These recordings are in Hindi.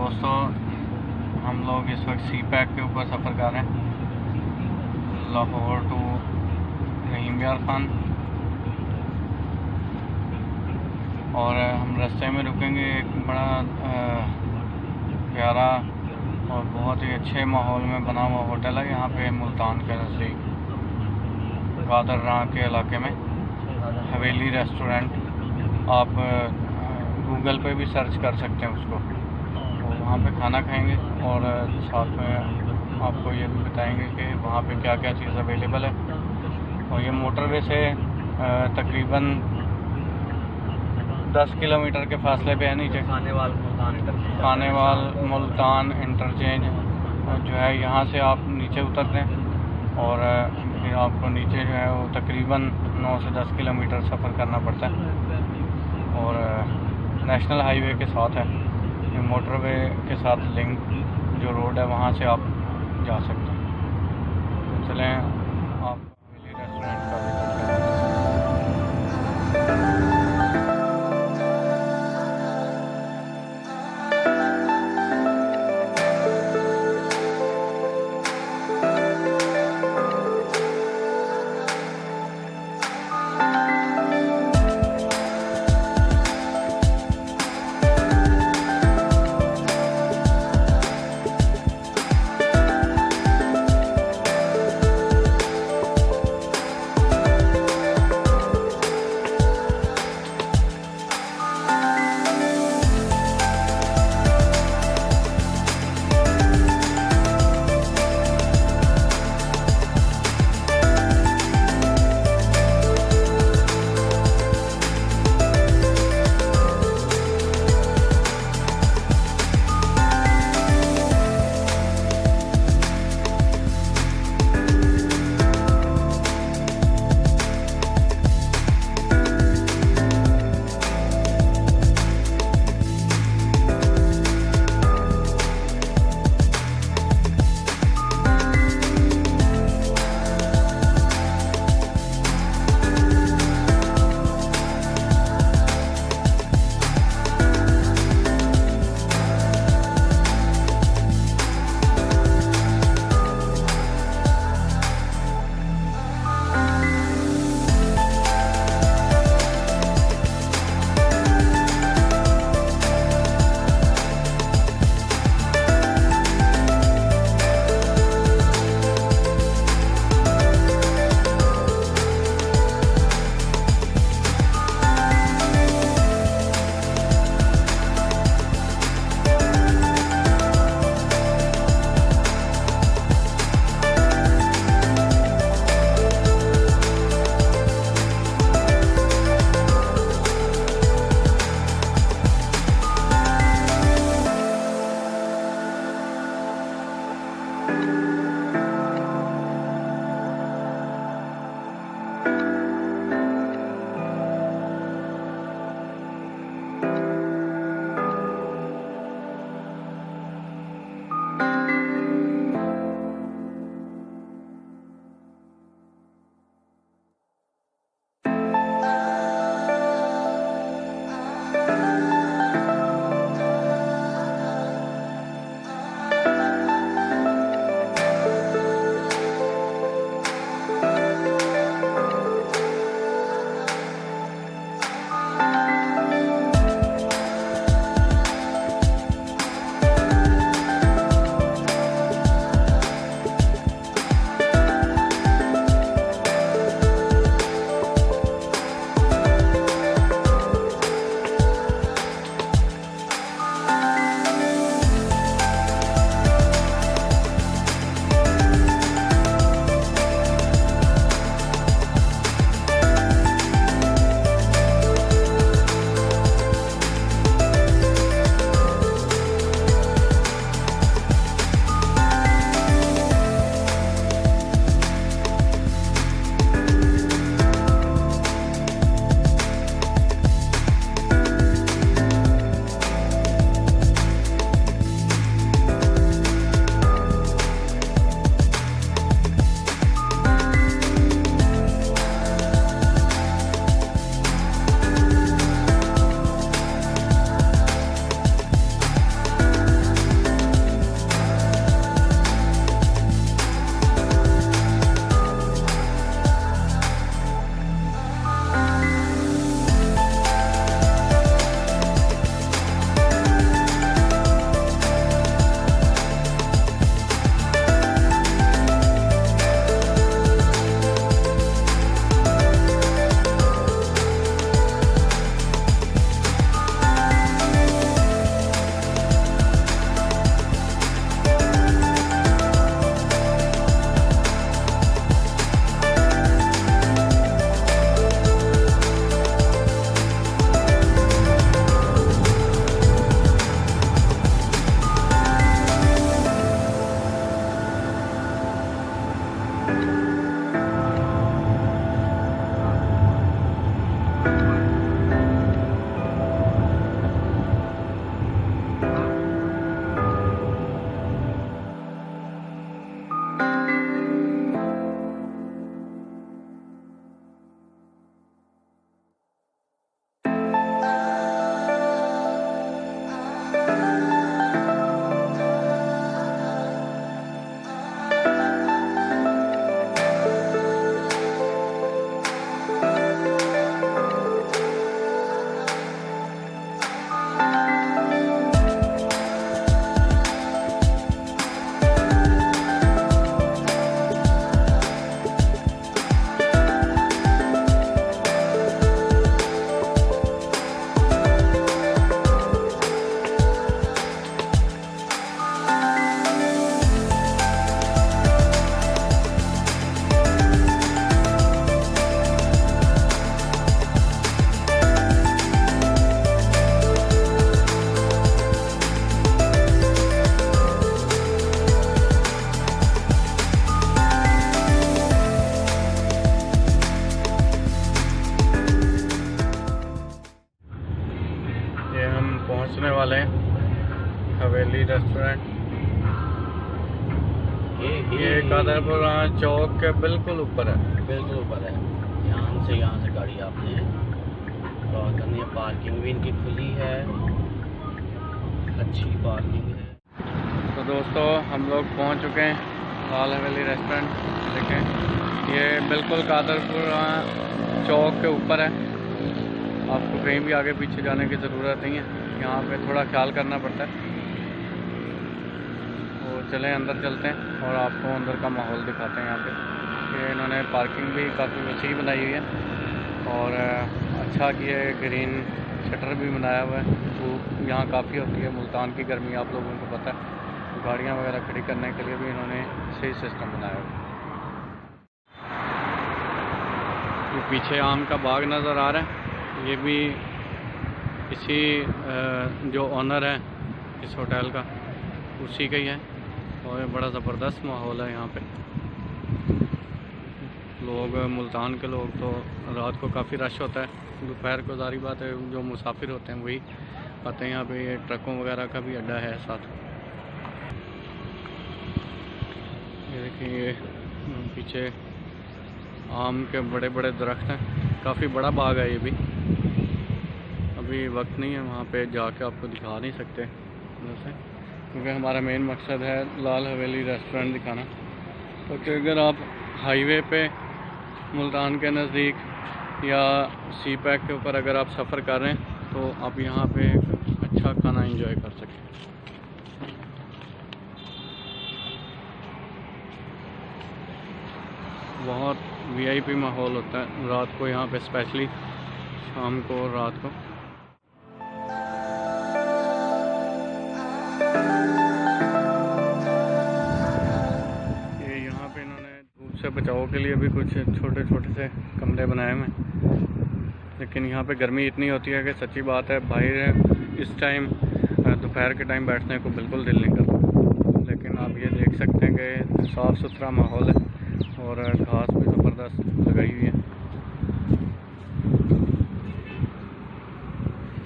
दोस्तों, हम लोग इस वक्त सी पैक के ऊपर सफ़र कर रहे हैं, लाहौर टू रहीम यार खान। और हम रास्ते में रुकेंगे। एक बड़ा प्यारा और बहुत ही अच्छे माहौल में बना हुआ होटल है यहाँ पे मुल्तान के नज़दीक गादर के इलाके में, हवेली रेस्टोरेंट। आप गूगल पे भी सर्च कर सकते हैं उसको। तो वहाँ पे खाना खाएंगे और साथ में आपको ये भी बताएंगे कि वहाँ पे क्या क्या चीज़ अवेलेबल है। और ये मोटरवे से तकरीबन 10 किलोमीटर के फासले पे है नीचे खानेवाल मुल्तान इंटरचेंज जो है। यहाँ से आप नीचे उतरते हैं और फिर आपको नीचे जो है वो तकरीबन 9 से 10 किलोमीटर सफ़र करना पड़ता है। और नेशनल हाईवे के साथ है, ये मोटरवे के साथ लिंक जो रोड है वहाँ से आप जा सकते हैं। तो चलें आप हवेली रेस्टोरेंट का विजिट करें। ये कादरपुर चौक के बिल्कुल ऊपर है, बिल्कुल ऊपर है। यहाँ से गाड़ी आपने क्रॉस करनी है। पार्किंग भी इनकी खुली है, अच्छी पार्किंग है। तो दोस्तों हम लोग पहुँच चुके हैं लाल हवेली रेस्टोरेंट। देखें ये बिल्कुल कादरपुर चौक के ऊपर है, आपको कहीं भी आगे पीछे जाने की ज़रूरत नहीं है। यहाँ पे थोड़ा ख्याल करना पड़ता है। तो चलें अंदर चलते हैं और आपको अंदर का माहौल दिखाते हैं। यहाँ पे ये इन्होंने पार्किंग भी काफ़ी वसी बनाई हुई है और अच्छा किया है, ग्रीन शटर भी बनाया हुआ है। धूप यहाँ काफ़ी होती है, मुल्तान की गर्मी आप लोगों को पता है। गाड़ियाँ वगैरह खड़ी करने के लिए भी इन्होंने सही सिस्टम बनाया हुआ है। ये पीछे आम का बाग नज़र आ रहा है, ये भी इसी जो ऑनर है इस होटल का उसी का ही है। और बड़ा ज़बरदस्त माहौल है यहाँ पे। लोग मुल्तान के लोग तो रात को काफ़ी रश होता है, दोपहर को जारी बात है जो मुसाफिर होते हैं वही आते हैं यहाँ पे। ये ट्रकों वगैरह का भी अड्डा है साथ। ये देखिए ये पीछे आम के बड़े बड़े दरख्त हैं, काफ़ी बड़ा बाग है ये भी। अभी वक्त नहीं है वहाँ पे जाके आपको दिखा नहीं सकते वैसे, क्योंकि हमारा मेन मकसद है लाल हवेली रेस्टोरेंट दिखाना। तो अगर आप हाईवे पे मुल्तान के नज़दीक या सी पैक के ऊपर अगर आप सफ़र कर रहे हैं तो आप यहाँ पे अच्छा खाना एंजॉय कर सकते हैं। बहुत वीआईपी माहौल होता है रात को यहाँ पे, स्पेशली शाम को और रात को। ये यहाँ पे इन्होंने धूप से बचाव के लिए भी कुछ छोटे छोटे से कमरे बनाए हुए हैं, लेकिन यहाँ पे गर्मी इतनी होती है कि सच्ची बात है बाहर इस टाइम दोपहर के टाइम बैठने को बिल्कुल दिल नहीं करता। लेकिन आप ये देख सकते हैं कि साफ़ सुथरा माहौल है और घास भी ज़बरदस्त लगाई हुई है।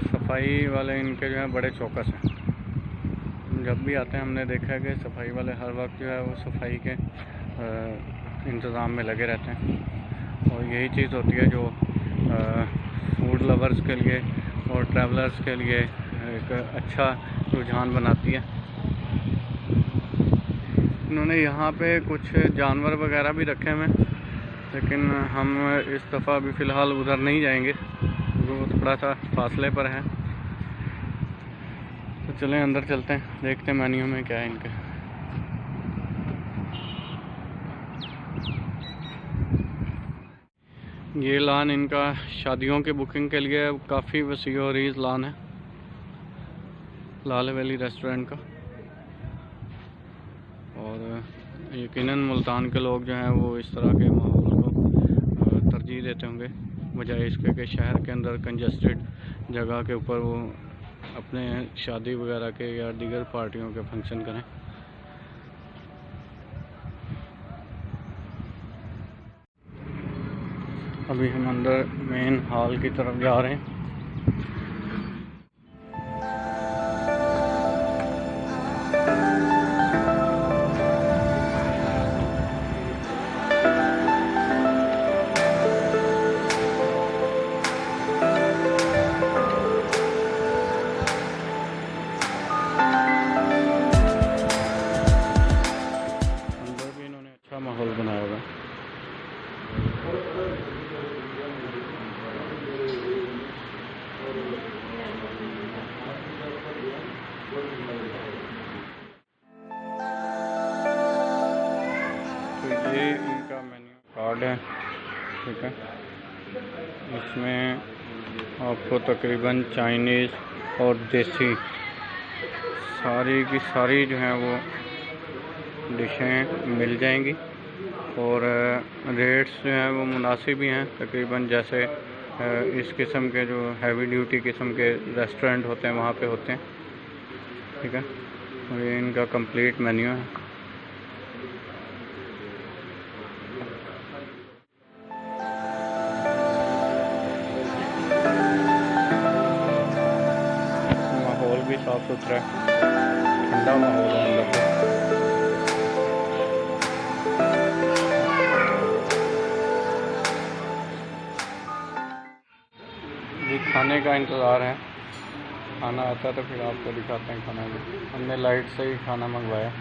सफाई वाले इनके जो है बड़े चौकस हैं। जब भी आते हैं हमने देखा है कि सफाई वाले हर वक्त जो है वो सफाई के इंतज़ाम में लगे रहते हैं। और यही चीज़ होती है जो फूड लवर्स के लिए और ट्रैवलर्स के लिए एक अच्छा रुझान बनाती है। इन्होंने यहाँ पे कुछ जानवर वगैरह भी रखे हुए हैं, लेकिन हम इस दफ़ा अभी फ़िलहाल उधर नहीं जाएंगे, वो थोड़ा सा फासले पर है। तो चलें अंदर चलते हैं, देखते हैं मेन्यू में क्या है इनके। ये लान इनका शादियों की बुकिंग के लिए काफ़ी वसी और रीज़ लान है लाल हवेली रेस्टोरेंट का। और यकीनन मुल्तान के लोग जो हैं वो इस तरह के माहौल को तरजीह देते होंगे, बजाय इसके कि शहर के अंदर कंजस्टेड जगह के ऊपर वो अपने शादी वगैरह के या दीगर पार्टियों के फंक्शन करें। अभी हम अंदर मेन हॉल की तरफ जा रहे हैं। माहौल बनाया हुआ है। तो ये इनका मेन्यू कार्ड है, ठीक है। इसमें आपको तकरीबन चाइनीज़ और देसी सारी की सारी जो हैं वो डिशें मिल जाएंगी। और रेट्स जो हैं वो मुनासिब ही हैं, तकरीबन जैसे इस किस्म के जो हैवी ड्यूटी किस्म के रेस्टोरेंट होते हैं वहाँ पे होते हैं, ठीक है। और ये इनका कंप्लीट मेन्यू है। माहौल भी साफ़ सुथरा है, ठंडा माहौल है अंदर। का इंतज़ार है। खाना आता है तो फिर आपको दिखाते हैं खाना भी। हमने लाइट से ही खाना मंगवाया।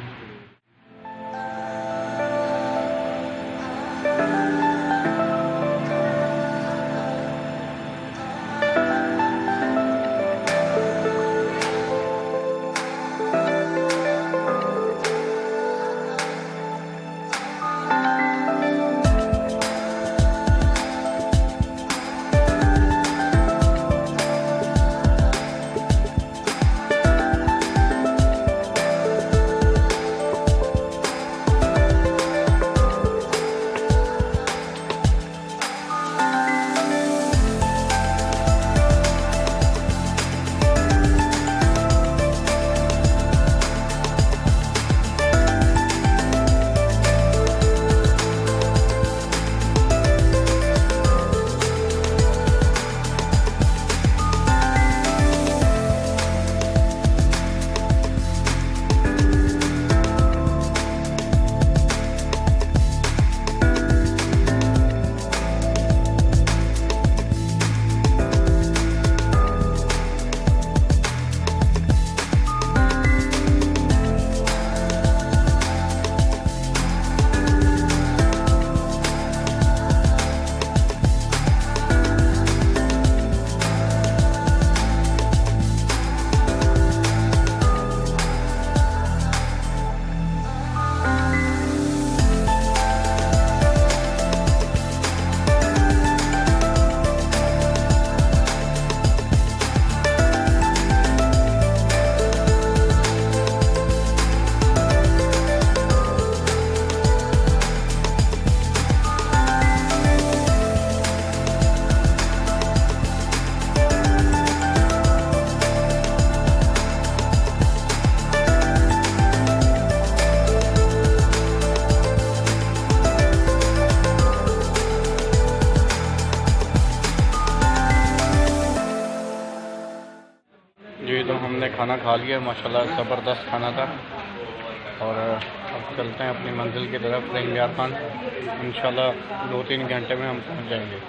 जी तो हमने खाना खा लिया माशाल्लाह, ज़बरदस्त खाना था। और अब चलते हैं अपनी मंजिल की तरफ रहीम यार खान। इंशाल्लाह 2-3 घंटे में हम पहुंच जाएंगे।